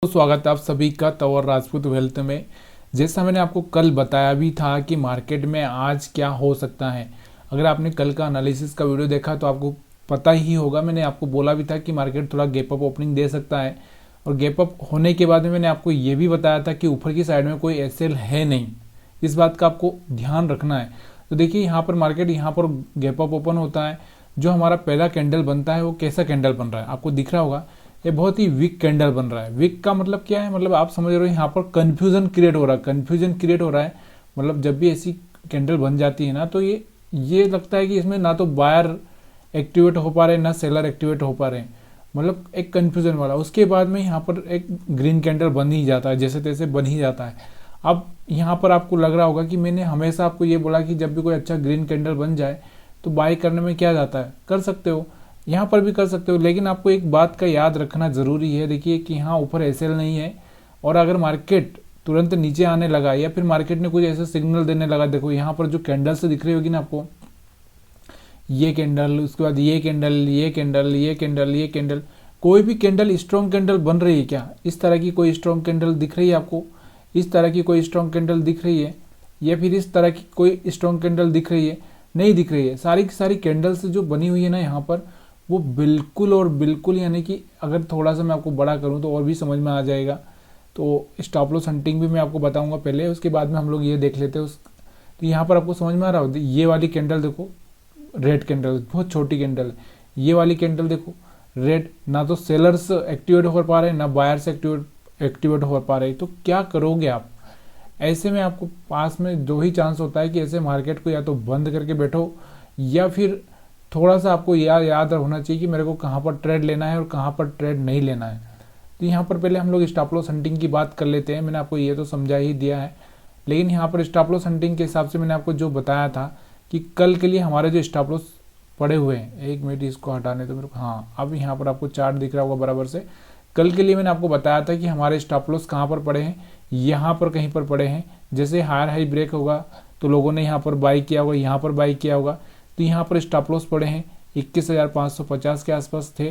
स्वागत है आप सभी का तंवर राजपूत वेल्थ में। जैसा मैंने आपको कल बताया भी था कि मार्केट में आज क्या हो सकता है। अगर आपने कल का एनालिसिस का वीडियो देखा तो आपको पता ही होगा। मैंने आपको बोला भी था कि मार्केट थोड़ा गैप अप ओपनिंग दे सकता है, और गैप अप होने के बाद में मैंने आपको ये भी बताया था कि ऊपर की साइड में कोई एसएल है नहीं। इस बात का आपको ध्यान रखना है। तो देखिए यहाँ पर मार्केट यहाँ पर गैप अप ओपन होता है। जो हमारा पहला कैंडल बनता है वो कैसा कैंडल बन रहा है आपको दिख रहा होगा। ये बहुत ही वीक कैंडल बन रहा है। वीक का मतलब क्या है, मतलब आप समझ रहे हो यहाँ पर कंफ्यूजन क्रिएट हो रहा है। कंफ्यूजन क्रिएट हो रहा है मतलब जब भी ऐसी कैंडल बन जाती है ना, तो ये लगता है कि इसमें ना तो बायर एक्टिवेट हो पा रहे ना सेलर एक्टिवेट हो पा रहे हैं, मतलब एक कंफ्यूजन वाला। उसके बाद में यहाँ पर एक ग्रीन कैंडल बन ही जाता है, जैसे तैसे बन ही जाता है। अब यहाँ पर आपको लग रहा होगा कि मैंने हमेशा आपको ये बोला कि जब भी कोई अच्छा ग्रीन कैंडल बन जाए तो बाई करने में क्या जाता है, कर सकते हो, यहाँ पर भी कर सकते हो। लेकिन आपको एक बात का याद रखना जरूरी है। देखिए कि हाँ ऊपर एसएल नहीं है, और अगर मार्केट तुरंत नीचे आने लगा या फिर मार्केट ने कुछ ऐसे सिग्नल देने लगा, देखो यहाँ पर जो कैंडल्स दिख रही होगी ना आपको, ये कैंडल, उसके बाद ये कैंडल, ये कैंडल, ये कैंडल, ये कैंडल, कोई भी कैंडल स्ट्रॉन्ग कैंडल बन रही है क्या? इस तरह की कोई स्ट्रॉन्ग कैंडल दिख रही है आपको? इस तरह की कोई स्ट्रॉन्ग कैंडल दिख रही है? या फिर इस तरह की कोई स्ट्रॉन्ग कैंडल दिख रही है? नहीं दिख रही है। सारी की सारी कैंडल्स जो बनी हुई है ना यहाँ पर, वो बिल्कुल और बिल्कुल, यानी कि अगर थोड़ा सा मैं आपको बड़ा करूं तो और भी समझ में आ जाएगा। तो स्टॉप लॉस हंटिंग भी मैं आपको बताऊंगा पहले, उसके बाद में हम लोग ये देख लेते हैं। तो यहाँ पर आपको समझ में आ रहा होता है, ये वाली कैंडल देखो, रेड कैंडल, बहुत छोटी कैंडल है। ये वाली कैंडल देखो, रेड, ना तो सेलर्स एक्टिवेट हो पा रहे हैं ना बायर्स एक्टिवेट हो पा रहे। तो क्या करोगे आप ऐसे में? आपको पास में दो ही चांस होता है कि ऐसे मार्केट को या तो बंद करके बैठो, या फिर थोड़ा सा आपको याद होना चाहिए कि मेरे को कहाँ पर ट्रेड लेना है और कहाँ पर ट्रेड नहीं लेना है। तो यहाँ पर पहले हम लोग स्टॉप लॉस हंटिंग की बात कर लेते हैं। मैंने आपको ये तो समझा ही दिया है, लेकिन यहाँ पर स्टॉप लॉस हंटिंग के हिसाब से मैंने आपको जो बताया था कि कल के लिए हमारे जो स्टॉप लॉस पड़े हुए हैं, एक मिनट इसको हटाने तो मेरे को, हाँ अब यहाँ पर आपको चार्ट दिख रहा होगा बराबर से। कल के लिए मैंने आपको बताया था कि हमारे स्टॉप लॉस कहाँ पर पड़े हैं, यहाँ पर कहीं पर पड़े हैं। जैसे हायर हाई ब्रेक होगा तो लोगों ने यहाँ पर बाई किया होगा, यहाँ पर बाई किया होगा। तो यहाँ पर स्टॉप लॉस पड़े हैं 21,550 के आसपास थे।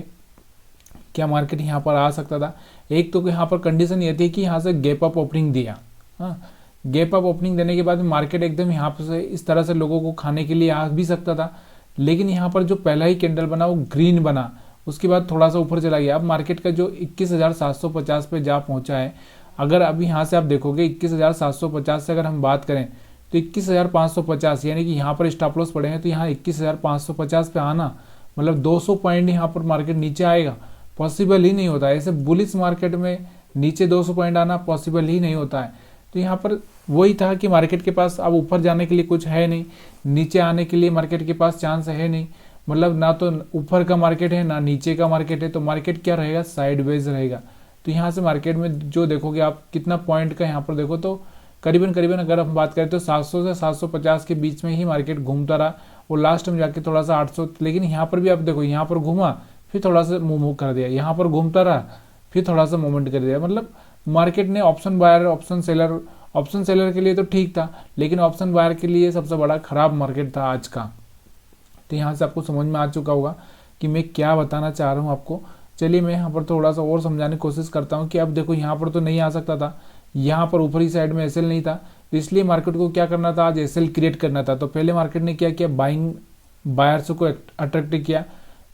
क्या मार्केट यहाँ पर आ सकता था? एक तो यहाँ पर कंडीशन ये थी कि यहाँ से गैप अप ओपनिंग दिया। हाँ, गैप अप ओपनिंग देने के बाद मार्केट एकदम यहाँ पर से इस तरह से लोगों को खाने के लिए आ भी सकता था। लेकिन यहाँ पर जो पहला ही कैंडल बना वो ग्रीन बना, उसके बाद थोड़ा सा ऊपर चला गया। अब मार्केट का जो 21,750 पे जा पहुंचा है, अगर अभी यहाँ से आप देखोगे 21,750 से अगर हम बात करें तो 21,550, यानी कि यहाँ पर स्टॉप लॉस पड़े हैं। तो यहाँ 21,550 पे आना मतलब 200 पॉइंट यहाँ पर मार्केट नीचे आएगा, पॉसिबल ही नहीं होता है। ऐसे बुलिश मार्केट में नीचे 200 पॉइंट आना पॉसिबल ही नहीं होता है। तो यहाँ पर वही था कि मार्केट के पास अब ऊपर जाने के लिए कुछ है नहीं, नीचे आने के लिए मार्केट के पास चांस है नहीं। मतलब ना तो ऊपर का मार्केट है ना नीचे का मार्केट है। तो मार्केट क्या रहेगा, साइडवेज रहेगा। तो यहाँ से मार्केट में जो देखोगे आप कितना पॉइंट का यहाँ पर देखो तो करीबन अगर हम बात करें तो 700 से 750 के बीच में ही मार्केट घूमता रहा। वो लास्ट में जाके थोड़ा सा 800, लेकिन यहाँ पर भी आप देखो, यहाँ पर घूमा फिर थोड़ा सा मूव कर दिया, यहाँ पर घूमता रहा फिर थोड़ा सा मूवमेंट कर दिया। मतलब मार्केट ने ऑप्शन बायर ऑप्शन सेलर के लिए तो ठीक था, लेकिन ऑप्शन बायर के लिए सबसे बड़ा खराब मार्केट था आज का। तो यहाँ से आपको समझ में आ चुका होगा कि मैं क्या बताना चाह रहा हूँ आपको। चलिए मैं यहाँ पर थोड़ा सा और समझाने की कोशिश करता हूँ कि अब देखो यहाँ पर तो नहीं आ सकता था, यहाँ पर ऊपरी साइड में एसएल नहीं था, तो इसलिए मार्केट को क्या करना था, आज एसएल क्रिएट करना था। तो पहले मार्केट ने क्या किया, बायर्स को अट्रैक्ट किया,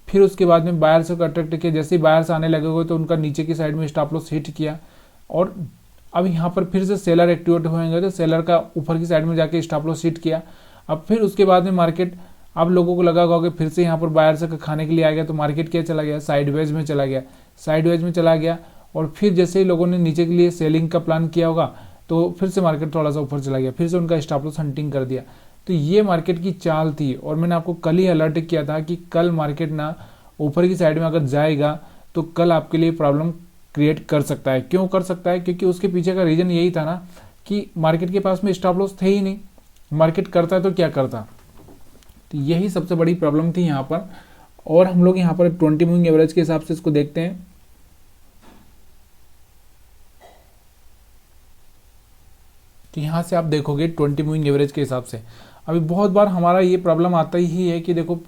फिर उसके बाद में बायर्स को अट्रैक्ट किया। जैसे ही बायर्स आने लगे तो उनका नीचे की साइड में स्टॉप लॉस हिट किया, और अब यहाँ पर फिर से सेलर एक्टिवेट होंगे तो सेलर का ऊपर की साइड में जाके स्टॉप लॉस हिट किया। अब फिर उसके बाद में मार्केट, अब लोगों को लगा होगा कि फिर से यहाँ पर बायर से खाने के लिए आ गया, तो मार्केट क्या चला गया, साइडवेज में चला गया, साइडवेज में चला गया। और फिर जैसे ही लोगों ने नीचे के लिए सेलिंग का प्लान किया होगा तो फिर से मार्केट थोड़ा सा ऊपर चला गया, फिर से उनका स्टॉप लॉस हंटिंग कर दिया। तो ये मार्केट की चाल थी, और मैंने आपको कल ही अलर्ट किया था कि कल मार्केट ना ऊपर की साइड में अगर जाएगा तो कल आपके लिए प्रॉब्लम क्रिएट कर सकता है। क्यों कर सकता है? क्योंकि उसके पीछे का रीजन यही था ना कि मार्केट के पास में स्टॉप लॉस थे ही नहीं। मार्केट करता तो क्या करता, तो यही सबसे बड़ी प्रॉब्लम थी यहाँ पर। और हम लोग यहाँ पर 20 मूविंग एवरेज के हिसाब से इसको देखते हैं। तो यहाँ से आप देखोगे 20 मूविंग एवरेज के हिसाब से, अभी बहुत बार हमारा ये प्रॉब्लम आता ही है कि देखो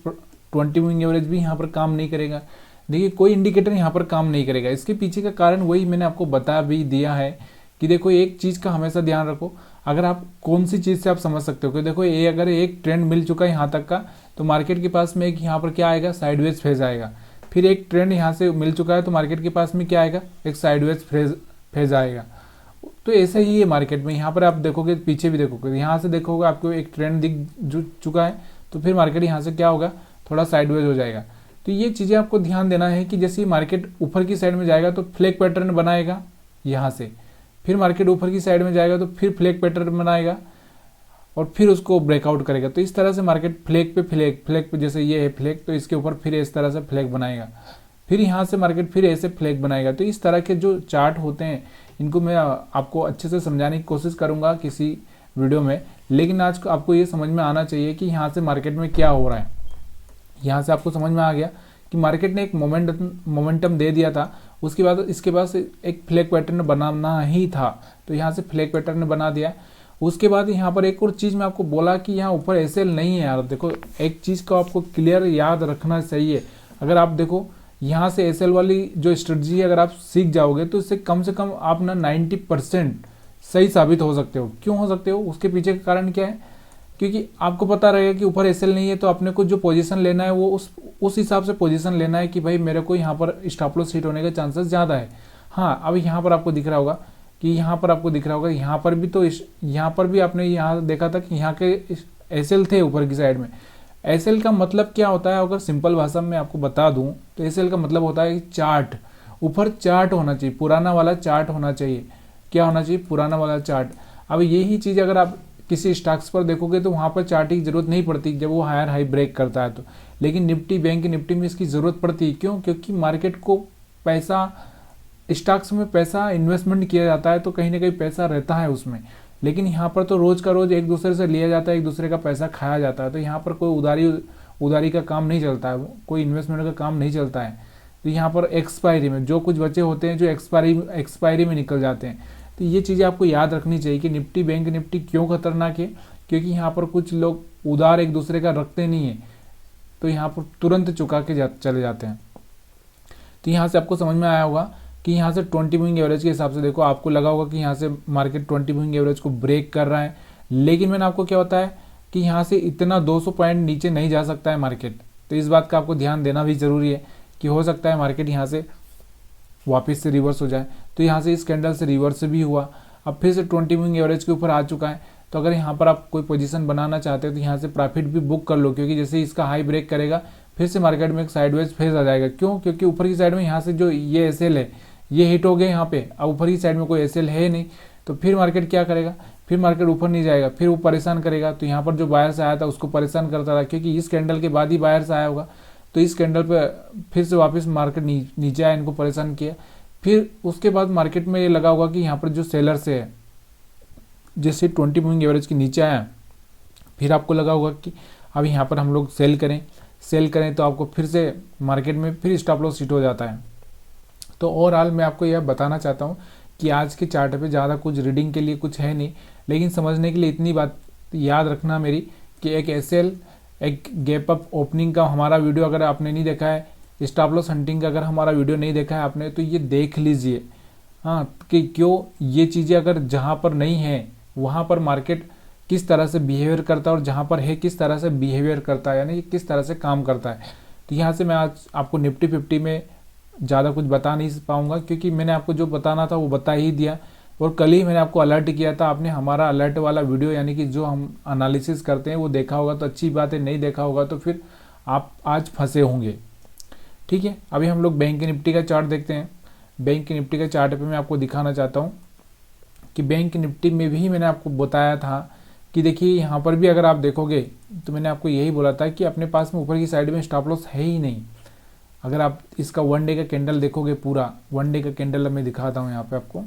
20 मूविंग एवरेज भी यहाँ पर काम नहीं करेगा। देखिए कोई इंडिकेटर यहाँ पर काम नहीं करेगा। इसके पीछे का कारण वही मैंने आपको बता भी दिया है कि देखो एक चीज़ का हमेशा ध्यान रखो। अगर आप कौन सी चीज़ से आप समझ सकते हो कि देखो ये अगर एक ट्रेंड मिल चुका है यहाँ तक का, तो मार्केट के पास में एक यहाँ पर क्या आएगा, साइडवेज फेज आएगा। फिर एक ट्रेंड यहाँ से मिल चुका है तो मार्केट के पास में क्या आएगा, एक साइडवेज फेज आएगा। तो ऐसा ही है मार्केट में। यहाँ पर आप देखोगे, पीछे भी देखोगे, यहाँ से देखोगे आपको एक ट्रेंड दिख चुका है तो फिर मार्केट यहाँ से क्या होगा, थोड़ा साइडवेज हो जाएगा। तो ये चीज़ें आपको ध्यान देना है कि जैसे ही मार्केट ऊपर की साइड में जाएगा तो फ्लैग पैटर्न बनाएगा यहाँ से, फिर मार्केट ऊपर की साइड में जाएगा तो फिर फ्लैग पैटर्न बनाएगा और फिर उसको ब्रेकआउट करेगा। तो इस तरह से मार्केट फ्लैग पे जैसे ये है फ्लैग, तो इसके ऊपर फिर इस तरह से फ्लैग बनाएगा, फिर यहाँ से मार्केट फिर ऐसे फ्लैग बनाएगा। तो इस तरह के जो चार्ट होते हैं इनको मैं आपको अच्छे से समझाने की कोशिश करूँगा किसी वीडियो में, लेकिन आज आपको ये समझ में आना चाहिए कि यहाँ से मार्केट में क्या हो रहा है। यहाँ से आपको समझ में आ गया कि मार्केट ने एक मोमेंटम दे दिया था, उसके बाद इसके पास एक फ्लैग पैटर्न बनाना ही था, तो यहाँ से फ्लैग पैटर्न बना दिया। उसके बाद यहाँ पर एक और चीज़ मैं आपको बोला कि यहाँ ऊपर एसएल नहीं है यार। देखो एक चीज़ को आपको क्लियर याद रखना चाहिए। अगर आप देखो यहाँ से एसएल वाली जो स्ट्रेटजी है अगर आप सीख जाओगे तो इससे कम से कम आप ना 90% सही साबित हो सकते हो। क्यों हो सकते हो, उसके पीछे का कारण क्या है, क्योंकि आपको पता रहेगा कि ऊपर एसएल नहीं है तो अपने को जो पोजीशन लेना है वो उस हिसाब से पोजीशन लेना है कि भाई मेरे को यहाँ पर स्टॉप लॉस हिट होने के चांसेस ज़्यादा है। हाँ, अब यहाँ पर आपको दिख रहा होगा कि यहाँ पर भी तो यहाँ पर भी आपने यहाँ देखा था कि यहाँ के एसएल थे ऊपर की साइड में। एसएल का मतलब क्या होता है, अगर सिंपल भाषा में आपको बता दूं तो एसएल का मतलब होता है चार्ट, ऊपर चार्ट होना चाहिए, पुराना वाला चार्ट होना चाहिए। क्या होना चाहिए, पुराना वाला चार्ट। अब यही चीज़ अगर आप किसी स्टॉक्स पर देखोगे तो वहाँ पर चार्ट की जरूरत नहीं पड़ती जब वो हायर हाई ब्रेक करता है तो, लेकिन निफ्टी बैंक निफ्टी में इसकी ज़रूरत पड़ती है। क्यों, क्योंकि मार्केट को पैसा, स्टॉक्स में पैसा इन्वेस्टमेंट किया जाता है तो कहीं ना कहीं पैसा रहता है उसमें, लेकिन यहाँ पर तो रोज़ का रोज़ एक दूसरे से लिया जाता है, एक दूसरे का पैसा खाया जाता है। तो यहाँ पर कोई उधारी का काम नहीं चलता है, कोई इन्वेस्टमेंट का काम नहीं चलता है। तो यहाँ पर एक्सपायरी में जो कुछ बचे होते हैं जो एक्सपायरी में निकल जाते हैं। तो ये चीज़ें आपको याद रखनी चाहिए कि निफ्टी बैंक निफ्टी क्यों खतरनाक है, क्योंकि यहाँ पर कुछ लोग उधार एक दूसरे का रखते नहीं है, तो यहाँ पर तुरंत चुका के चले जाते हैं। तो यहाँ से आपको समझ में आया होगा कि यहाँ से 20 मूविंग एवरेज के हिसाब से देखो, आपको लगा होगा कि यहाँ से मार्केट 20 मूविंग एवरेज को ब्रेक कर रहा है, लेकिन मैंने आपको क्या बताया कि यहाँ से इतना 200 पॉइंट नीचे नहीं जा सकता है मार्केट। तो इस बात का आपको ध्यान देना भी ज़रूरी है कि हो सकता है मार्केट यहाँ से वापस से रिवर्स हो जाए। तो यहाँ से इस कैंडल से रिवर्स भी हुआ, अब फिर से 20 मूविंग एवरेज के ऊपर आ चुका है। तो अगर यहाँ पर आप कोई पोजीशन बनाना चाहते हो तो यहाँ से प्रॉफिट भी बुक कर लो, क्योंकि जैसे इसका हाई ब्रेक करेगा फिर से मार्केट में एक साइडवेज फेज आ जाएगा। क्यों, क्योंकि ऊपर की साइड में यहाँ से जो ये एसएल है ये हिट हो गए यहाँ पे, अब ऊपर की साइड में कोई एसएल है नहीं, तो फिर मार्केट क्या करेगा, फिर मार्केट ऊपर नहीं जाएगा, फिर वो परेशान करेगा। तो यहाँ पर जो बायर्स आया था उसको परेशान करता रहा, क्योंकि इस कैंडल के बाद ही बायर्स आया होगा, तो इस कैंडल पे फिर से वापस मार्केट नीचे आया, इनको परेशान किया। फिर उसके बाद मार्केट में ये लगा होगा कि यहाँ पर जो सेलर्स है, जैसे 20 मूविंग एवरेज के नीचे आया, फिर आपको लगा होगा कि अब यहाँ पर हम लोग सेल करें तो आपको फिर से मार्केट में फिर स्टॉप लॉस हिट हो जाता है। तो ओवरऑल मैं आपको यह बताना चाहता हूँ कि आज के चार्ट पे ज़्यादा कुछ रीडिंग के लिए कुछ है नहीं, लेकिन समझने के लिए इतनी बात याद रखना मेरी कि एक एसएल, एक गैप अप ओपनिंग का हमारा वीडियो अगर आपने नहीं देखा है, स्टॉप लॉस हंटिंग का अगर हमारा वीडियो नहीं देखा है आपने, तो ये देख लीजिए। हाँ, कि क्यों ये चीज़ें अगर जहाँ पर नहीं है वहाँ पर मार्केट किस तरह से बिहेवियर करता है और जहाँ पर है किस तरह से बिहेवियर करता है, यानी किस तरह से काम करता है। तो यहाँ से मैं आज आपको निफ्टी 50 में ज़्यादा कुछ बता नहीं पाऊँगा, क्योंकि मैंने आपको जो बताना था वो बता ही दिया। और कल ही मैंने आपको अलर्ट किया था, आपने हमारा अलर्ट वाला वीडियो यानी कि जो हम एनालिसिस करते हैं वो देखा होगा तो अच्छी बात है, नहीं देखा होगा तो फिर आप आज फंसे होंगे। ठीक है, अभी हम लोग बैंक निफ्टी का चार्ट देखते हैं। बैंक निफ्टी का चार्ट पे मैं आपको दिखाना चाहता हूँ कि बैंक निफ्टी में भी मैंने आपको बताया था कि देखिए यहाँ पर भी अगर आप देखोगे तो मैंने आपको यही बोला था कि अपने पास में ऊपर की साइड में स्टॉप लॉस है ही नहीं। अगर आप इसका 1 डे का कैंडल देखोगे, पूरा 1 डे का कैंडल मैं दिखाता हूँ यहाँ पे आपको,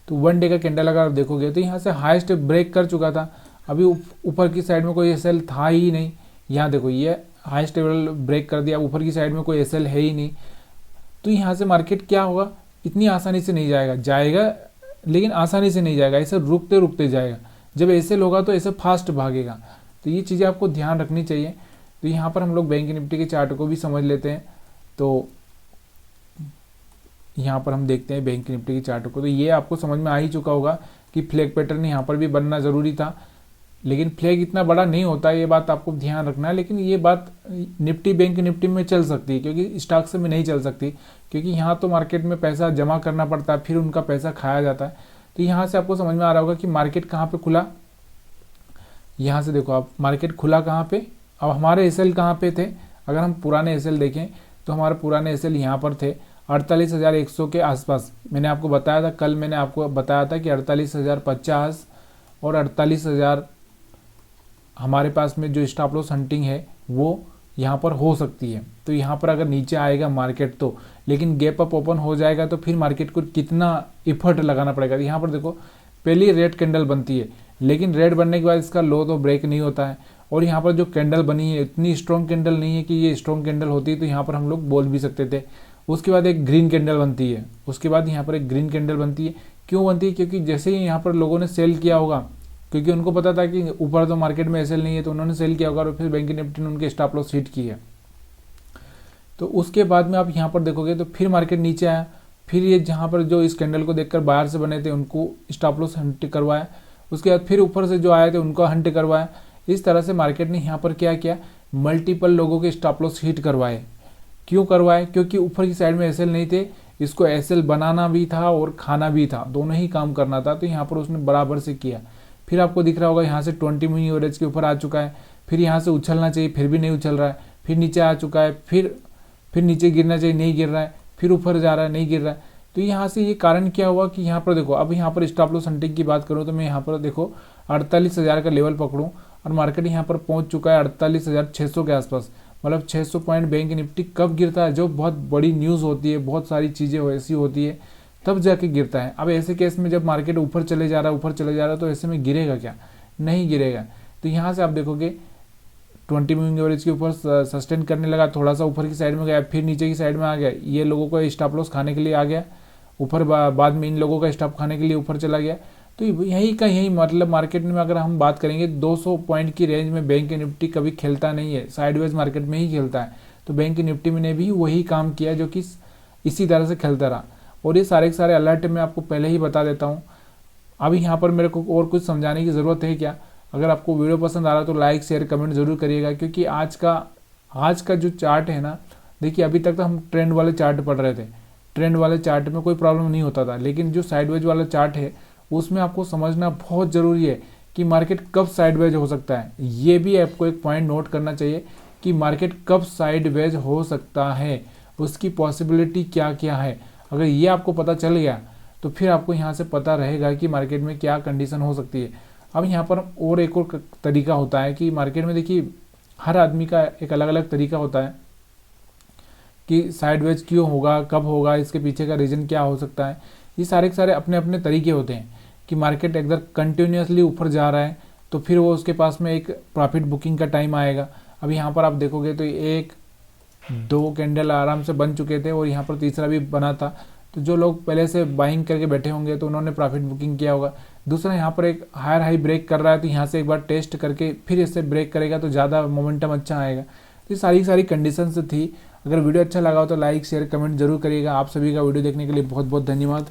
तो 1 डे का कैंडल अगर आप देखोगे तो यहाँ से हाईएस्ट ब्रेक कर चुका था, अभी ऊपर की साइड में कोई एसएल था ही नहीं। यहाँ देखो ये हाईएस्ट लेवल ब्रेक कर दिया, ऊपर की साइड में कोई एसएल है ही नहीं। तो यहाँ से मार्केट क्या होगा, इतनी आसानी से नहीं जाएगा लेकिन आसानी से नहीं जाएगा, ऐसे रुकते रुकते जाएगा। जब एसएल होगा तो ऐसे फास्ट भागेगा। तो ये चीज़ें आपको ध्यान रखनी चाहिए। तो यहाँ पर हम लोग बैंक निफ्टी के चार्ट को भी समझ लेते हैं। तो यहाँ पर हम देखते हैं बैंक निफ्टी की चार्ट को, तो ये आपको समझ में आ ही चुका होगा कि फ्लैग पैटर्न यहाँ पर भी बनना ज़रूरी था, लेकिन फ्लैग इतना बड़ा नहीं होता, ये बात आपको ध्यान रखना है। लेकिन ये बात निफ्टी बैंक निफ्टी में चल सकती है, क्योंकि स्टॉक्स में नहीं चल सकती, क्योंकि यहाँ तो मार्केट में पैसा जमा करना पड़ता है, फिर उनका पैसा खाया जाता है। तो यहाँ से आपको समझ में आ रहा होगा कि मार्केट कहाँ पे खुला। यहाँ से देखो आप, मार्केट खुला कहाँ पे। अब हमारे एसएल कहाँ पे थे, अगर हम पुराने एसएल देखें तो हमारे पुराने एसएल यहाँ पर थे 48,100 के आसपास। मैंने आपको बताया था, कल मैंने आपको बताया था कि 48,050 और 48,000 हमारे पास में जो स्टॉप लॉस हंटिंग है वो यहाँ पर हो सकती है। तो यहाँ पर अगर नीचे आएगा मार्केट तो, लेकिन गैप अप ओपन हो जाएगा तो फिर मार्केट को कितना एफर्ट लगाना पड़ेगा। यहाँ पर देखो, पहली रेड कैंडल बनती है, लेकिन रेड बनने के बाद इसका लो तो ब्रेक नहीं होता है, और यहाँ पर जो कैंडल बनी है इतनी स्ट्रॉन्ग कैंडल नहीं है कि ये स्ट्रॉन्ग कैंडल होती तो यहाँ पर हम लोग बोल भी सकते थे। उसके बाद एक ग्रीन कैंडल बनती है, उसके बाद यहाँ पर एक ग्रीन कैंडल बनती है। क्यों बनती है? क्योंकि जैसे ही यहाँ पर लोगों ने सेल किया होगा, क्योंकि उनको पता था कि ऊपर तो मार्केट में एसएल नहीं है, तो उन्होंने सेल किया होगा और फिर बैंक निफ्टी ने उनके स्टॉप लॉस हिट की है। तो उसके बाद में आप यहाँ पर देखोगे तो फिर मार्केट नीचे आया, फिर ये जहाँ पर जो इस कैंडल को देखकर बाहर से बने थे उनको स्टॉप लॉस हंट करवाया, उसके बाद फिर ऊपर से जो आए थे उनको हंट करवाया। इस तरह से मार्केट ने यहाँ पर क्या किया, मल्टीपल लोगों के स्टॉप लॉस हिट करवाए। क्यों करवाए? क्योंकि ऊपर की साइड में एसएल नहीं थे, इसको एसएल बनाना भी था और खाना भी था, दोनों ही काम करना था, तो यहाँ पर उसने बराबर से किया। फिर आपको दिख रहा होगा यहाँ से 20 मिनी एवरेज के ऊपर आ चुका है, फिर यहाँ से उछलना चाहिए, फिर भी नहीं उछल रहा है, फिर नीचे आ चुका है, फिर नीचे गिरना चाहिए, नहीं गिर रहा है, फिर ऊपर जा रहा है, नहीं गिर रहा है। तो यहाँ से ये कारण क्या हुआ कि यहाँ पर देखो, अब यहाँ पर स्टॉप लॉस हंटिंग की बात करूँ तो मैं यहाँ पर देखो 48,000 का लेवल पकड़ूँ और मार्केट यहाँ पर पहुँच चुका है 48,600 के आसपास। मतलब 600 पॉइंट बैंक निफ्टी कब गिरता है, जो बहुत बड़ी न्यूज़ होती है, बहुत सारी चीज़ें ऐसी होती है, तब जाके गिरता है। अब ऐसे केस में जब मार्केट ऊपर चले जा रहा है तो ऐसे में गिरेगा क्या? नहीं गिरेगा। तो यहाँ से आप देखोगे 20 मूविंग एवरेज के ऊपर सस्टेन करने लगा, थोड़ा सा ऊपर की साइड में गया, फिर नीचे की साइड में आ गया, ये लोगों का स्टॉप लॉस खाने के लिए आ गया ऊपर, बाद में इन लोगों का स्टॉप खाने के लिए ऊपर चला गया। तो यही का यही मतलब मार्केट में अगर हम बात करेंगे 200 पॉइंट की रेंज में बैंक निफ्टी कभी खेलता नहीं है, साइडवेज मार्केट में ही खेलता है। तो बैंक निफ्टी ने भी वही काम किया जो कि इसी तरह से खेलता रहा, और ये सारे के सारे अलर्ट मैं आपको पहले ही बता देता हूँ। अभी यहाँ पर मेरे को और कुछ समझाने की ज़रूरत है क्या? अगर आपको वीडियो पसंद आ रहा है तो लाइक शेयर कमेंट जरूर करिएगा, क्योंकि आज का जो चार्ट है ना, देखिए अभी तक तो हम ट्रेंड वाले चार्ट पढ़ रहे थे, ट्रेंड वाले चार्ट में कोई प्रॉब्लम नहीं होता था, लेकिन जो साइडवेज वाला चार्ट है उसमें आपको समझना बहुत ज़रूरी है कि मार्केट कब साइडवेज हो सकता है। ये भी आपको एक पॉइंट नोट करना चाहिए कि मार्केट कब साइडवेज हो सकता है, उसकी पॉसिबिलिटी क्या क्या है। अगर ये आपको पता चल गया तो फिर आपको यहाँ से पता रहेगा कि मार्केट में क्या कंडीशन हो सकती है। अब यहाँ पर और एक और तरीका होता है कि मार्केट में देखिए हर आदमी का एक अलग अलग तरीका होता है कि साइडवेज क्यों होगा, कब होगा, इसके पीछे का रीज़न क्या हो सकता है। ये सारे के सारे अपने अपने तरीके होते हैं कि मार्केट अगर कंटिन्यूसली ऊपर जा रहा है तो फिर वो उसके पास में एक प्रॉफिट बुकिंग का टाइम आएगा। अब यहाँ पर आप देखोगे तो 1-2 कैंडल आराम से बन चुके थे और यहाँ पर तीसरा भी बना था, तो जो लोग पहले से बाइंग करके बैठे होंगे तो उन्होंने प्रॉफिट बुकिंग किया होगा। दूसरा यहाँ पर एक हायर हाई ब्रेक कर रहा है, तो यहाँ से एक बार टेस्ट करके फिर इससे ब्रेक करेगा तो ज़्यादा मोमेंटम अच्छा आएगा। तो ये सारी कंडीशंस थी। अगर वीडियो अच्छा लगा हो तो लाइक शेयर कमेंट जरूर करिएगा। आप सभी का वीडियो देखने के लिए बहुत बहुत धन्यवाद।